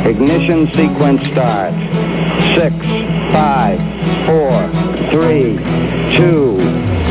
Ignition sequence starts. 6, 5, 4, 3, 2,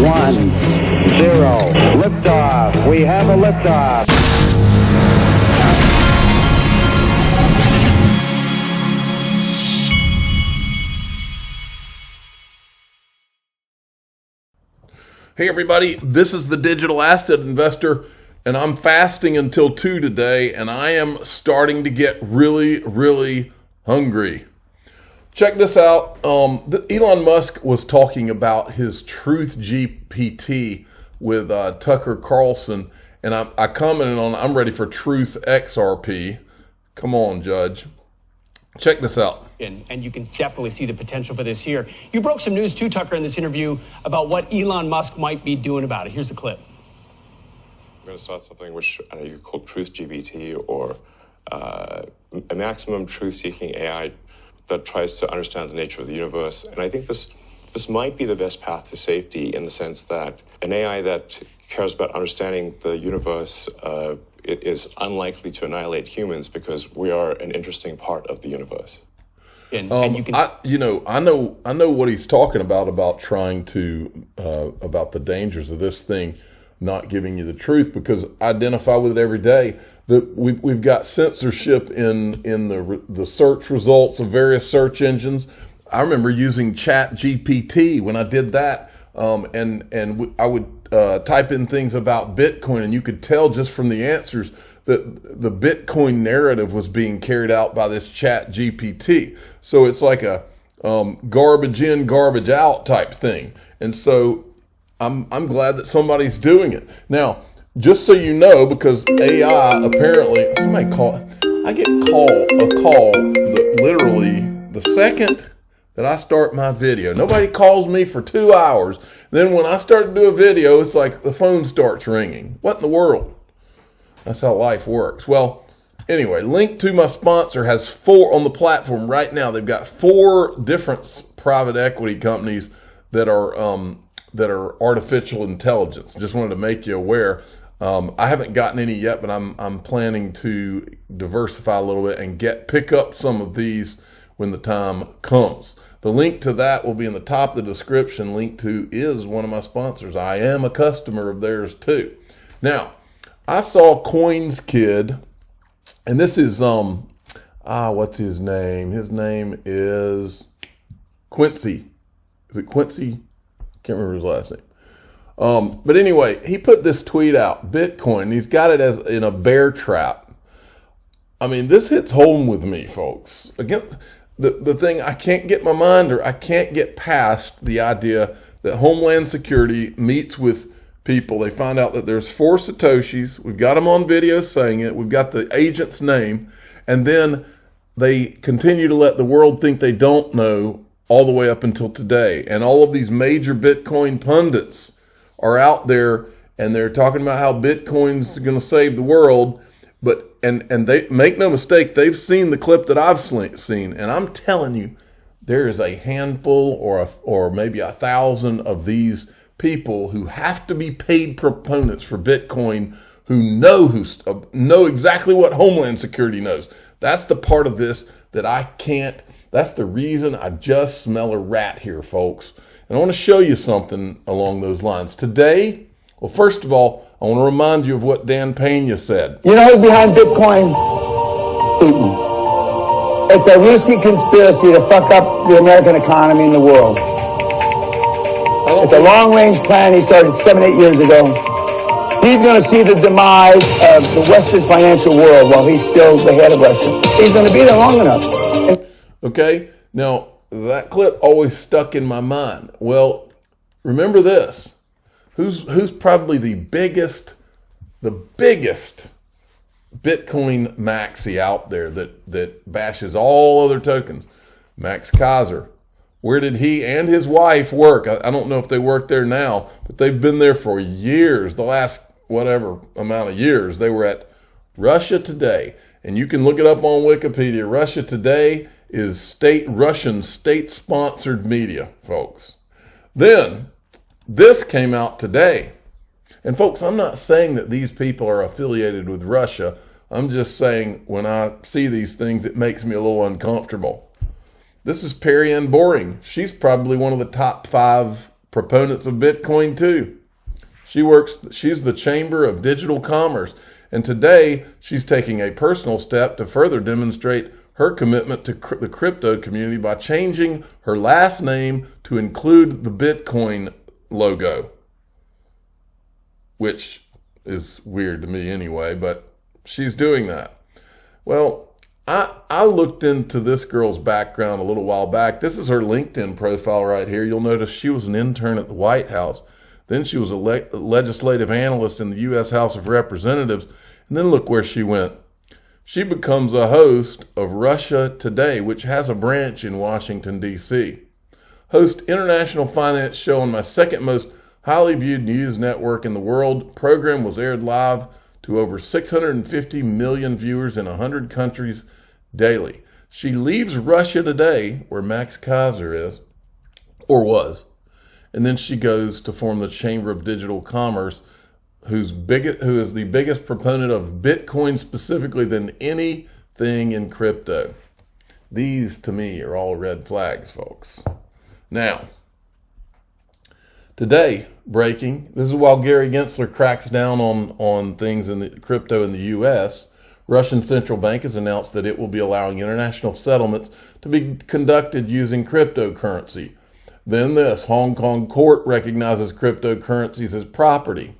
1, 0. Liftoff. We have a liftoff. Hey everybody, this is the Digital Asset Investor, and I'm fasting until 2 today, and I am starting to get really hungry. Check this out. Elon Musk was talking about his Truth GPT with Tucker Carlson, and I commented on, I'm ready for Truth XRP. Come on, Judge. Check this out. And you can definitely see the potential for this here. You broke some news too, Tucker, in this interview about what Elon Musk might be doing about it. Here's the clip. We're going to start something which I know you call Truth GPT, or a maximum truth-seeking AI that tries to understand the nature of the universe. And I think this might be the best path to safety, in the sense that an AI that cares about understanding the universe it is unlikely to annihilate humans, because we are an interesting part of the universe. And you can, I know what he's talking about trying to about the dangers of this thing not giving you the truth, because I identify with it every day. That we've got censorship in the search results of various search engines. I remember using Chat GPT when I did that, and I would type in things about Bitcoin, and you could tell just from the answers that the Bitcoin narrative was being carried out by this Chat GPT. So it's like a garbage in, garbage out type thing. And so I'm glad that somebody's doing it. Now, just so you know, because AI apparently, I get a call that literally the second that I start my video. Nobody calls me for 2 hours. Then when I start to do a video, it's like the phone starts ringing. What in the world? That's how life works. Well, anyway, link to my sponsor has 4 on the platform right now. They've got 4 different private equity companies that are artificial intelligence. Just wanted to make you aware. I haven't gotten any yet, but I'm planning to diversify a little bit and pick up some of these when the time comes. The link to that will be in the top of the description. Link to is one of my sponsors. I am a customer of theirs too. Now, I saw Coins Kid, and this is what's his name? His name is Quincy. Is it Quincy? Can't remember his last name. But anyway, he put this tweet out, Bitcoin. He's got it as in a bear trap. I mean, this hits home with me, folks. Again, the thing I can't get my mind, or I can't get past the idea that Homeland Security meets with people. They find out that there's 4 Satoshis. We've got them on video saying it. We've got the agent's name. And then they continue to let the world think they don't know all the way up until today. And all of these major Bitcoin pundits are out there, and they're talking about how Bitcoin's going to save the world. But and they make no mistake, they've seen the clip that I've seen. And I'm telling you, there is a handful or maybe 1,000 of these people who have to be paid proponents for Bitcoin, who know exactly what Homeland Security knows. That's the part of this that I can't. That's the reason I just smell a rat here, folks. And I want to show you something along those lines today. Well, first of all, I want to remind you of what Dan Pena said. You know who's behind Bitcoin? Putin. It's a risky conspiracy to fuck up the American economy and the world. It's a long-range plan he started 7-8 years ago. He's going to see the demise of the Western financial world while he's still the head of Russia. He's going to be there long enough. Okay, now that clip always stuck in my mind. Well, remember this. Who's probably the biggest Bitcoin maxi out there that bashes all other tokens? Max Kaiser. Where did he and his wife work? I don't know if they work there now, but they've been there for years. The last whatever amount of years. They were at Russia Today. And you can look it up on Wikipedia. Russia Today is Russian state-sponsored media, folks. Then, this came out today. And folks, I'm not saying that these people are affiliated with Russia. I'm just saying when I see these things, it makes me a little uncomfortable. This is Perry Ann Boring. She's probably one of the top 5 proponents of Bitcoin too. She's the Chamber of Digital Commerce. And today she's taking a personal step to further demonstrate her commitment to the crypto community by changing her last name to include the Bitcoin logo, which is weird to me anyway, but she's doing that. Well, I looked into this girl's background a little while back. This is her LinkedIn profile right here. You'll notice she was an intern at the White House. Then she was a legislative analyst in the U.S. House of Representatives. And then look where she went. She becomes a host of Russia Today, which has a branch in Washington, D.C. Host International Finance Show on my second most highly viewed news network in the world. Program was aired live to over 650 million viewers in 100 countries daily. She leaves Russia Today, where Max Kaiser is, or was, and then she goes to form the Chamber of Digital Commerce, who is the biggest proponent of Bitcoin specifically than anything in crypto. These, to me, are all red flags, folks. Now, today, breaking, this is while Gary Gensler cracks down on things in the crypto in the U.S., Russian central bank has announced that it will be allowing international settlements to be conducted using cryptocurrency. Then this, Hong Kong court recognizes cryptocurrencies as property.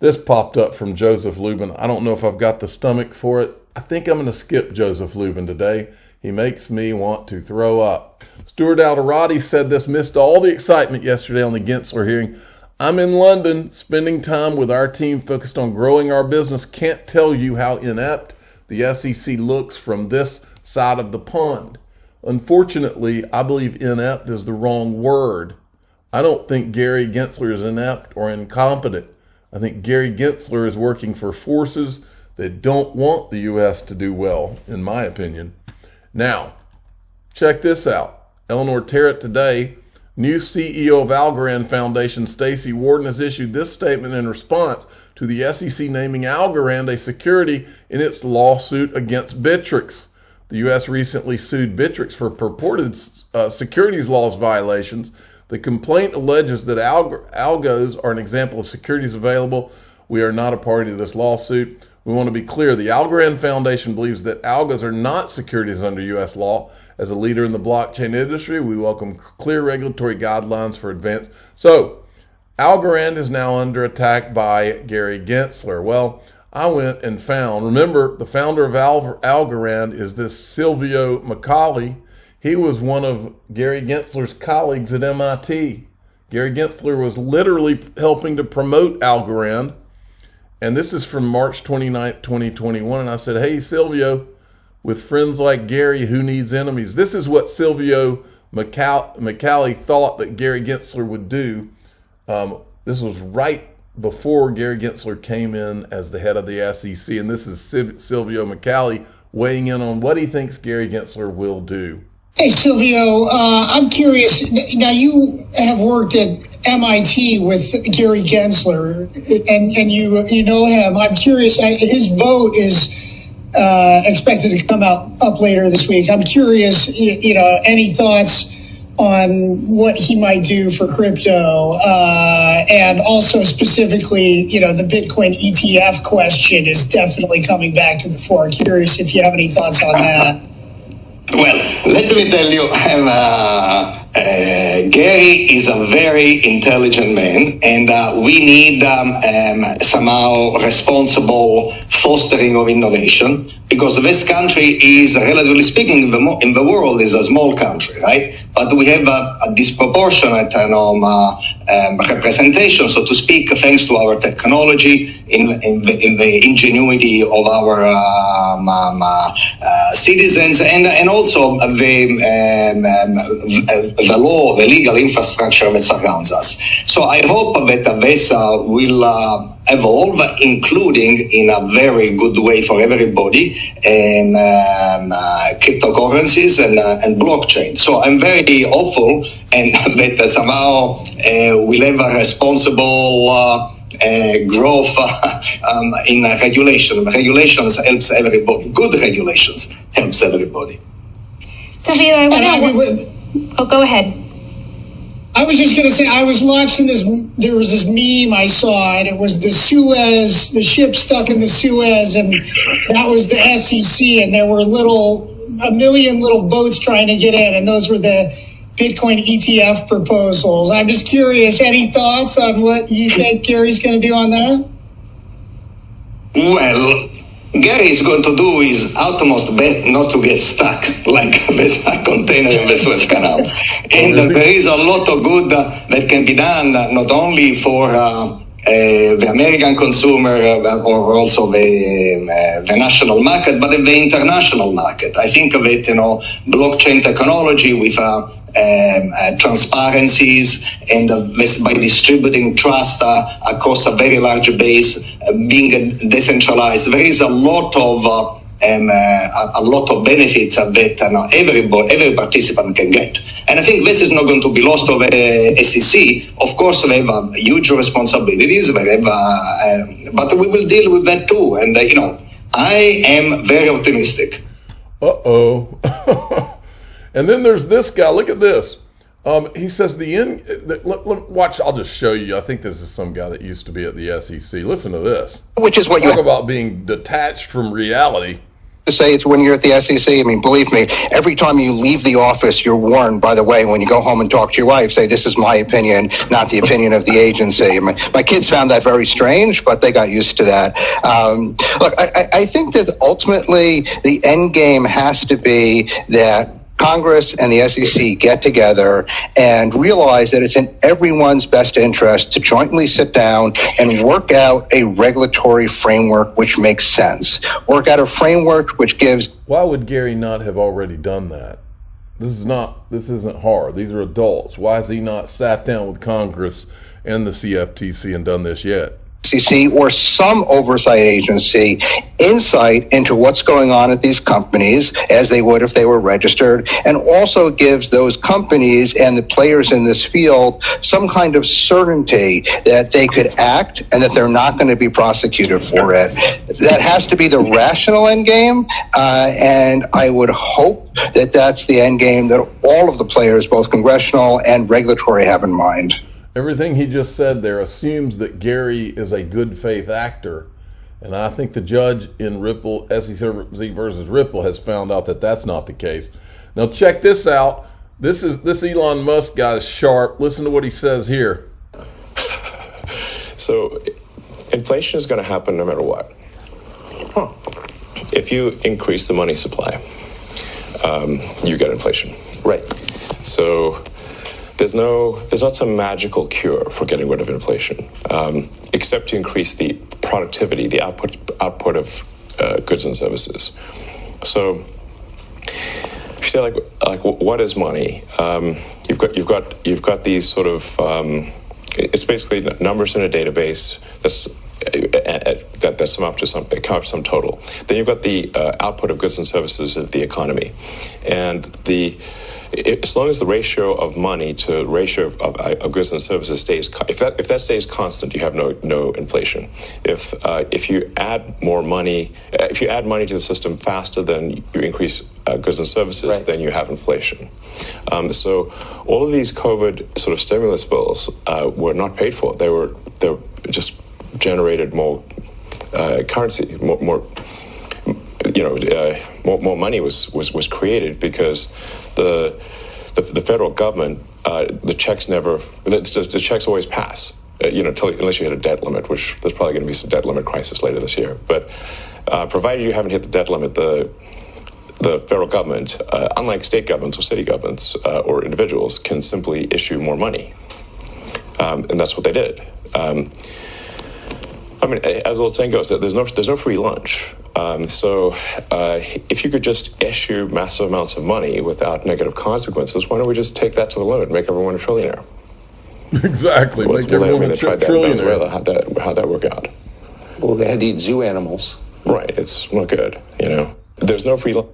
This popped up from Joseph Lubin. I don't know if I've got the stomach for it. I think I'm going to skip Joseph Lubin today. He makes me want to throw up. Stuart AlAri said this, missed all the excitement yesterday on the Gensler hearing. I'm in London spending time with our team focused on growing our business. Can't tell you how inept the SEC looks from this side of the pond. Unfortunately, I believe inept is the wrong word. I don't think Gary Gensler is inept or incompetent. I think Gary Gensler is working for forces that don't want the U.S. to do well, in my opinion. Now, check this out. Eleanor Terrett today, new CEO of Algorand Foundation, Stacy Warden, has issued this statement in response to the SEC naming Algorand a security in its lawsuit against Bittrex. The U.S. recently sued Bittrex for purported securities laws violations. The complaint alleges that algos are an example of securities available. We are not a party to this lawsuit. We want to be clear. The Algorand Foundation believes that algos are not securities under U.S. law. As a leader in the blockchain industry, we welcome clear regulatory guidelines for advance. So, Algorand is now under attack by Gary Gensler. Well, I went and found, remember, the founder of Algorand is this Silvio Macaulay. He was one of Gary Gensler's colleagues at MIT. Gary Gensler was literally helping to promote Algorand. And this is from March 29th, 2021. And I said, hey, Silvio, with friends like Gary, who needs enemies? This is what Silvio Macaulay thought that Gary Gensler would do. This was right before Gary Gensler came in as the head of the SEC. And this is Silvio Macaulay weighing in on what he thinks Gary Gensler will do. Hey, Silvio, I'm curious. Now, you have worked at MIT with Gary Gensler, and you know him. I'm curious. His vote is expected to come up later this week. I'm curious, any thoughts on what he might do for crypto, and also specifically, the Bitcoin ETF question is definitely coming back to the fore. Curious if you have any thoughts on that. Well, let me tell you, Gary is a very intelligent man, and we need somehow responsible fostering of innovation, because this country is, relatively speaking, in the world is a small country, right? But we have a disproportionate representation, so to speak, thanks to our technology, in the ingenuity of our citizens, and also the law, the legal infrastructure that surrounds us. So I hope that this will evolve, including in a very good way for everybody, cryptocurrencies and blockchain. So I'm very hopeful, and that somehow we'll have a responsible growth in regulation. Regulations helps everybody. Good regulations helps everybody. Silvio, I want to... Oh, go ahead. I was just going to say, I was watching this, there was this meme I saw, and it was the Suez, the ship stuck in the Suez, and that was the SEC, and there were a million little boats trying to get in, and those were the Bitcoin ETF proposals. I'm just curious, any thoughts on what you think Gary's going to do on that? Well, Gary is going to do his utmost best not to get stuck like this container in the Suez Canal. And there is a lot of good that can be done, not only for the American consumer or also the national market, but in the international market. I think of it, blockchain technology with transparencies and by distributing trust across a very large base, being decentralized. There is a lot of benefits that every participant can get. And I think this is not going to be lost over SEC. Of course, they have huge responsibilities, but we will deal with that too. And, I am very optimistic. Uh-oh. And then there's this guy. Look at this. He says watch, I'll just show you. I think this is some guy that used to be at the SEC. Listen to this. Which is what Talk about being detached from reality. To say it's when you're at the SEC. I mean, believe me, every time you leave the office, you're warned, by the way, when you go home and talk to your wife, say, this is my opinion, not the opinion of the agency. My kids found that very strange, but they got used to that. Look, I think that ultimately the end game has to be that Congress and the SEC get together and realize that it's in everyone's best interest to jointly sit down and work out a regulatory framework which makes sense. Work out a framework which gives... Why would Gary not have already done that? This isn't hard. These are adults. Why has he not sat down with Congress and the CFTC and done this yet? SEC or some oversight agency insight into what's going on at these companies as they would if they were registered, and also gives those companies and the players in this field some kind of certainty that they could act and that they're not going to be prosecuted for it. That has to be the rational end game, and I would hope that that's the end game that all of the players, both congressional and regulatory, have in mind. Everything he just said there assumes that Gary is a good faith actor. And I think the judge in Ripple, SEC versus Ripple, has found out that that's not the case. Now check this out. This Elon Musk guy is sharp. Listen to what he says here. So inflation is going to happen no matter what. If you increase the money supply, you get inflation. Right. So there's not some magical cure for getting rid of inflation, except to increase the productivity, the output of goods and services. So if you say like what is money? You've got these sort of it's basically numbers in a database that sum up to some total. Then you've got the output of goods and services of the economy, and as long as the ratio of money to ratio of goods and services stays, if that stays constant, you have no inflation. If you add more money, if you add money to the system faster than you increase goods and services, right, then you have inflation. So all of these COVID sort of stimulus bills were not paid for. They just generated more currency, more money was created because the federal government, the checks always pass, unless you hit a debt limit, which there's probably going to be some debt limit crisis later this year. But provided you haven't hit the debt limit, the federal government, unlike state governments or city governments or individuals, can simply issue more money, and that's what they did. As the old saying goes, that there's no free lunch. So if you could just issue massive amounts of money without negative consequences, why don't we just take that to the limit and make everyone a trillionaire? Exactly. Make everyone a trillionaire. How'd that work out? Well, they had to eat zoo animals. Right. It's not good. There's no free lunch.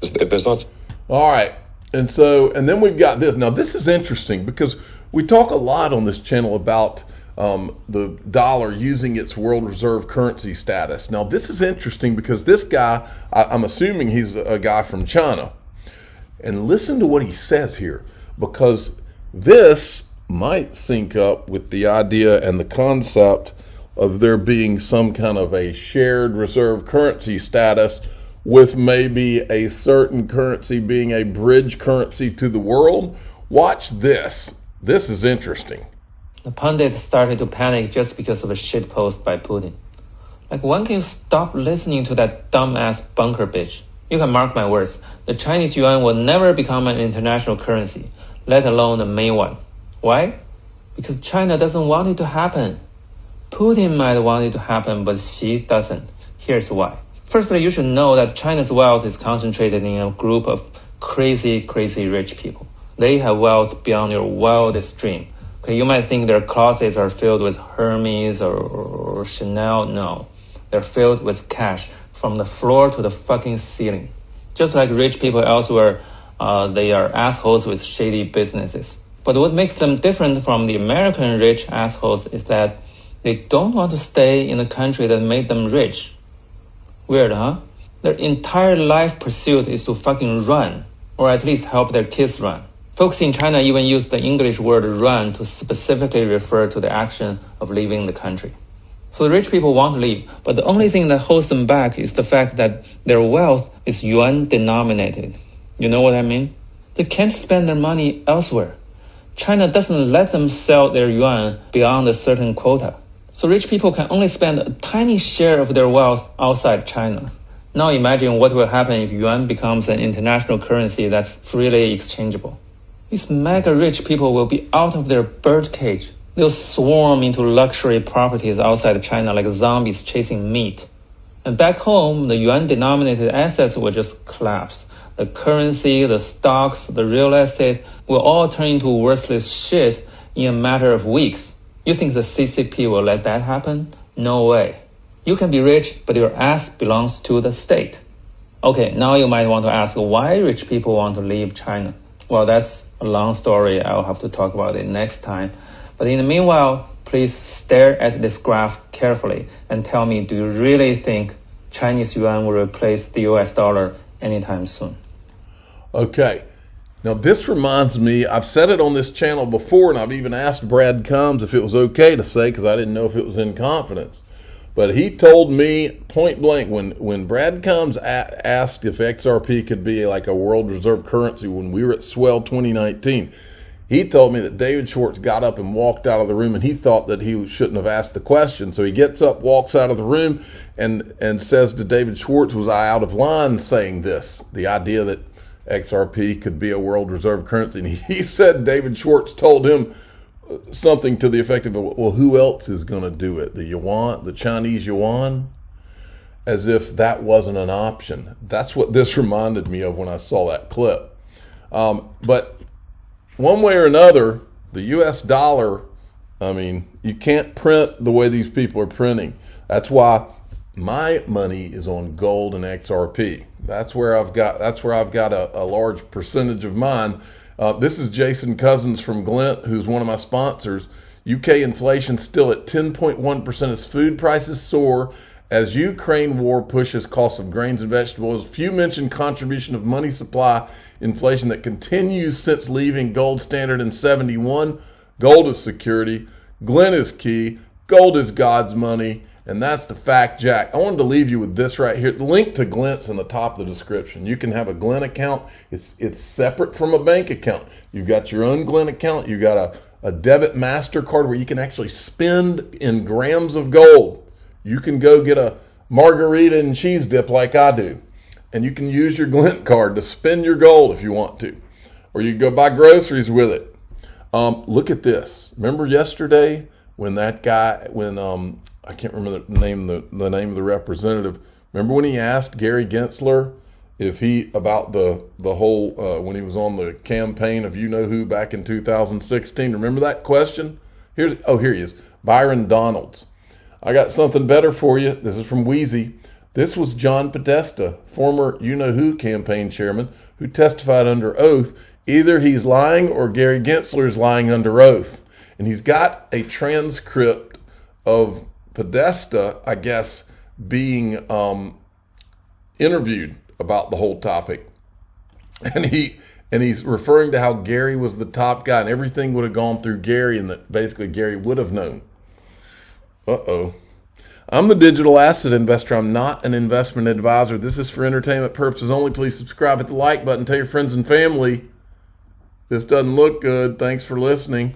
There's not. All right. And then we've got this. Now, this is interesting because we talk a lot on this channel about the dollar using its world reserve currency status. Now, this is interesting because this guy, I'm assuming he's a guy from China. And listen to what he says here, because this might sync up with the idea and the concept of there being some kind of a shared reserve currency status, with maybe a certain currency being a bridge currency to the world. Watch this. This is interesting. The pundits started to panic just because of a shit post by Putin. Like, when can you stop listening to that dumbass bunker bitch? You can mark my words. The Chinese yuan will never become an international currency, let alone a main one. Why? Because China doesn't want it to happen. Putin might want it to happen, but Xi doesn't. Here's why. Firstly, you should know that China's wealth is concentrated in a group of crazy rich people. They have wealth beyond your wildest dream. Okay, you might think their closets are filled with Hermes or Chanel. No, they're filled with cash from the floor to the fucking ceiling. Just like rich people elsewhere, they are assholes with shady businesses. But what makes them different from the American rich assholes is that they don't want to stay in a country that made them rich. Weird, huh? Their entire life pursuit is to fucking run, or at least help their kids run. Folks in China even use the English word run to specifically refer to the action of leaving the country. So the rich people want to leave, but the only thing that holds them back is the fact that their wealth is yuan denominated. You know what I mean? They can't spend their money elsewhere. China doesn't let them sell their yuan beyond a certain quota. So rich people can only spend a tiny share of their wealth outside China. Now imagine what will happen if yuan becomes an international currency that's freely exchangeable. These mega rich people will be out of their birdcage. They'll swarm into luxury properties outside China like zombies chasing meat. And back home, the yuan-denominated assets will just collapse. The currency, the stocks, the real estate will all turn into worthless shit in a matter of weeks. You think the CCP will let that happen? No way. You can be rich, but your ass belongs to the state. Okay, now you might want to ask why rich people want to leave China. Well, that's a long story. I'll have to talk about it next time. But in the meanwhile, please stare at this graph carefully and tell me, do you really think Chinese yuan will replace the US dollar anytime soon? Okay. Now, this reminds me, I've said it on this channel before, and I've even asked Brad Combs if it was okay to say, because I didn't know if it was in confidence. But he told me point blank, when Brad Combs asked if XRP could be like a world reserve currency when we were at Swell 2019, he told me that David Schwartz got up and walked out of the room, and he thought that he shouldn't have asked the question. So he gets up, walks out of the room, and says to David Schwartz, was I out of line saying this? The idea that XRP could be a world reserve currency. And he said David Schwartz told him something to the effect of, well, who else is going to do it? The yuan, the Chinese yuan? As if that wasn't an option. That's what this reminded me of when I saw that clip. But one way or another, the US dollar, I mean, you can't print the way these people are printing. That's why my money is on gold and XRP. That's where I've got a large percentage of mine. This is Jason Cousins from Glint, who's one of my sponsors. UK inflation still at 10.1% as food prices soar as Ukraine war pushes costs of grains and vegetables. Few mention contribution of money supply inflation that continues since leaving gold standard in 71. Gold is security. Glint is key. Gold is God's money. And that's the fact, Jack. I wanted to leave you with this right here. The link to Glint's in the top of the description. You can have a Glint account. It's separate from a bank account. You've got your own Glint account. You've got a debit MasterCard where you can actually spend in grams of gold. You can go get a margarita and cheese dip like I do. And you can use your Glint card to spend your gold if you want to. Or you can go buy groceries with it. Look at this. Remember yesterday when that guy, I can't remember the name of the representative. Remember when he asked Gary Gensler if he, about the whole, when he was on the campaign of you-know-who back in 2016. Remember that question? Here he is. Byron Donalds. I got something better for you. This is from Wheezy. This was John Podesta, former you-know-who campaign chairman, who testified under oath. Either he's lying or Gary Gensler's lying under oath. and he's got a transcript of Podesta, I guess, being interviewed about the whole topic, and he's referring to how Gary was the top guy and everything would have gone through Gary, and that basically Gary would have known. I'm the digital asset investor. I'm not an investment advisor. This is for entertainment purposes only. Please subscribe, hit the like button, tell your friends and family. This doesn't look good. Thanks for listening.